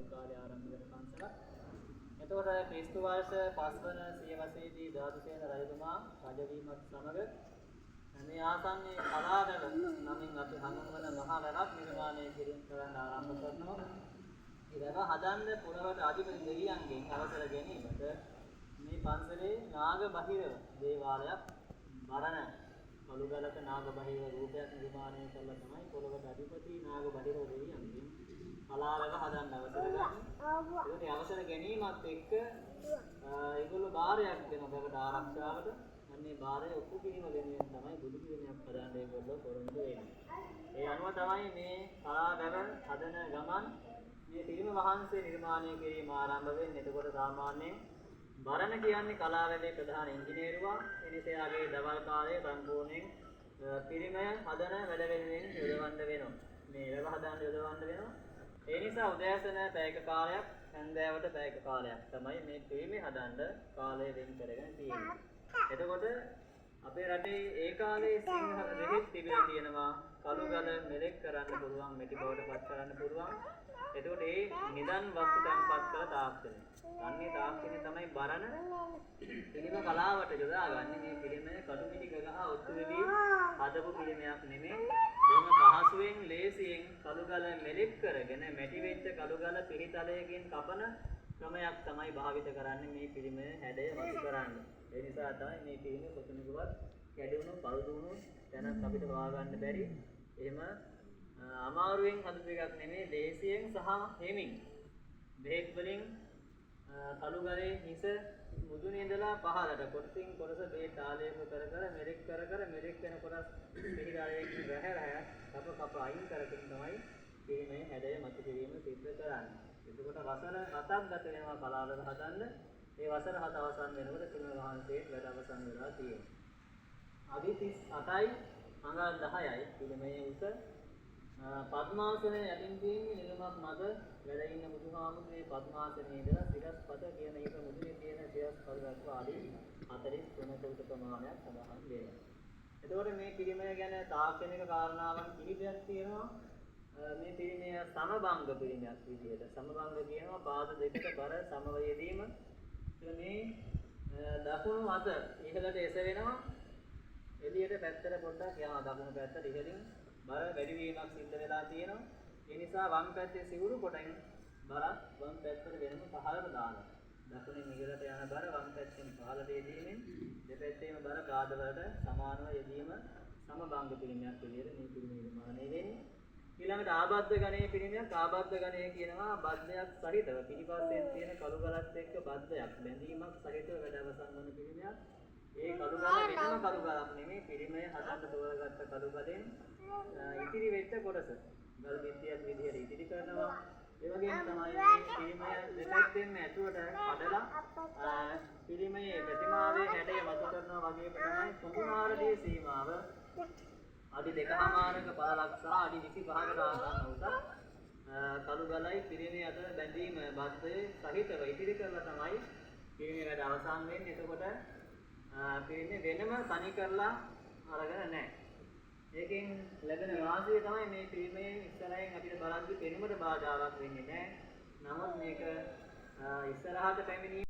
කාලේ ආරම්භ වෙන පන්සලක්. එතකොට ක්‍රිස්තු වර්ෂ 5 වන සියවසේදී ධාතුසේන රජතුමා රජ වීමත් සමග මේ ආසන්නයේ කලාදල නමින් අපි හඳුන්වන මහා වැවක් නිර්මාණය කිරීම කරන්න ආරම්භ කරනවා. ඊළඟ හදන්න පුරවට අධිපති දෙවියන්ගෙන් අවසර ගැනීමට මේ පන්සලේ නාග බහිරව දේවාලයක් මරණ කළුගලක නාග බහිරව රූපයක් නිර්මාණය කළා තමයි පොළොවට අධිපති නාග බහිරව දෙවියන්ගෙන් කලාරක හදන්න අවසර ගන්න. ඒකට අවසර ගැනීමත් එක්ක ඒගොල්ලෝ බාරයක් දෙන බවට ආරක්ෂාවට අන්නේ බාරය ඔප්පු කිරීම වෙනුවෙන් තමයි බුදු පිළිමයක් හදන්න ඒගොල්ලෝ පොරොන්දු වෙන්නේ. ඒ අනුව තමයි මේ කලාරක හදන ගමන් මේ පිළිම වහන්සේ නිර්මාණය කිරීම ආරම්භ වෙන්නේ. එතකොට සාමාන්‍යයෙන් බරණ කියන්නේ කලාවැවේ ප්‍රධාන ඉංජිනේරුවා. එනිසාගේ දවල් කාලයේ සම්පූර්ණයෙන් පිළිමය හදන වැඩ වෙනුවෙන් යොදවන්න වෙනවා. මේ වැව හදන්න යොදවන්න වෙනවා. ඒ නිසා උදෑසන පැයක කාලයක් හැන්දෑවට පැයක කාලයක් තමයි මේ පිළිමය හදන්න කාලය වෙන් කරගෙන තියෙන්නේ. එතකොට අපේ රටේ ඒ කාලේ සිංහල දෙහෙත් තිබිලා තියෙනවා කළුගල මෙලෙක් කරන්න පුළුවන්, මෙටි බවට පත් කරන්න පුළුවන්. එතකොට ඒ නිදන් වස්තු තැන්පත් කළ තාක්ෂණය. අන්නේ තාක්ෂණය තමයි බරණ පිළිම කලාවට යොදාගන්නේ. මේ පිළිමය කටුමිටි ගහ ඔත්තු වෙදී හදපු පිළිමයක් නෙමෙයි. බොහොම පහසුවෙන් ලේසියෙන් කළුගල මෙලෙක් කරගෙන මැටි වෙච්ච කළුගල පිළිතලයකින් කපන ක්‍රමයක් තමයි භාවිත කරන්නේ මේ පිළිමය හැඩය වතු කරන්නේ. ඒ නිසා තමයි මේ පිළිමය කොතනකවත් කැඩුණු පළුදුණු තැනක් අපිට හොයාගන්න බැරි. එහෙම අමාරුවෙන් හදපු එකක් නෙමෙයි, දේශයෙන් සහ හේමින් බෙහෙත් වලින් කළුගලේ හිස මුදුනේ ඉඳලා පහළට කොටසින් කොටස බෙහෙත් ආලේප කර කර මෙලෙක් කර කර මෙලෙක් වෙන කොටස් පිළිගාලයකින් රැහැරහැ කප අයින් කරගෙන තමයි මේ හැඩය මතු කිරීම සිද්ධ කරන්නේ. එතකොට වසර 7ක් ගත වෙනවා කලාවක හදන්න. මේ වසර 7 අවසන් වෙනකොට පිළිම වහන්සේ වැඩ අවසන් වෙලා තියෙනවා. අදි 38යි අඟල් 10යි පිළිමයේ උස. පద్මාසනයේ යටින් තියෙන නිලමක් මත වැඩ ඉන්න බුදුහාමුදුරේ පద్මාසනයේ ඉඳලා සිරස්පත කියන එක මුදුනේ තියෙන සිරස්පත දක්වා ආදී 43 කට ප්‍රමාණයක් සඳහන් වෙනවා. එතකොට මේ පිළිමය ගැන තාක්ෂණික කාරණාවන් කිහිපයක් තියෙනවා. මේ පිළිමය සමබංග පිළිමයක් විදිහට. සමබංග කියනවා පාද දෙකට බර සමව යෙදීම. මේ දකුණු අත ඉහළට එසවෙනවා. එළියට පැත්තට පොඩ්ඩක් යනවා. දකුණු පැත්තට ඉහළින් බර වැඩි වීමක් සිද්ධ වෙලා තියෙනවා. ඒ නිසා වම් පැත්තේ සිවුරු කොටින් බරක් වම් පැත්තට වෙනම පහළට දානවා. දකුණෙන් ඉහළට යන බර වම් පැත්තෙන් පහළට යෙදීමෙන් දෙපැත්තේම බර පාද වලට සමානව යෙදීම සමබංග පිළිමයක් විදිහට මේ පිළිම නිර්මාණය වෙන්නේ. ඊළඟට ආබද්ධ ගණයේ පිළිමයක්. ආබද්ධ ගණය කියනවා බද්ධයක් සහිතව පිටිපස්සෙන් තියෙන කළුගලත් එක්ක බද්ධයක් බැඳීමක් සහිතව වැඩ අවසන් වන පිළිමයක්. ඒ කළුගල වෙනම කළුගලක් නෙමෙයි, පිළිමය හදන්න තෝරගත්ත කළුගලෙන් ඉතිරි වෙච්ච කොටස ගල් බිත්තියක් විදිහට ඉතිරි කරනවා. ඒ වගේම තමයි මේ පිළිමය දෙපැත්තෙන්ම ඇතුළට කඩලා පිළිමයේ ප්‍රතිමාවේ හැඩය මතු කරනවා වගේම තමයි කුඹුනාරදී සීමාව අඩි 2.5ක පළලක් සහ අඩි 25කට ආසන්න උසක් කළුගලයි පිළිමයේ අතර බැඳීම බද්ධයේ සහිතව ඉතිරි කරලා තමයි පිළිමයේ වැඩ අවසන් වෙන්නේ. එතකොට පිළිමේ වෙනම තනි කරලා අරගෙන නැහැ. ඒකෙන් ලැබෙන වාසිය තමයි මේ පිළිමේ ඉස්සරහින් අපිට බලද්දි පෙනුමට බාධාවක් වෙන්නේ නැහැ. නමුත් මේක ඉස්සරහට පැමිණීම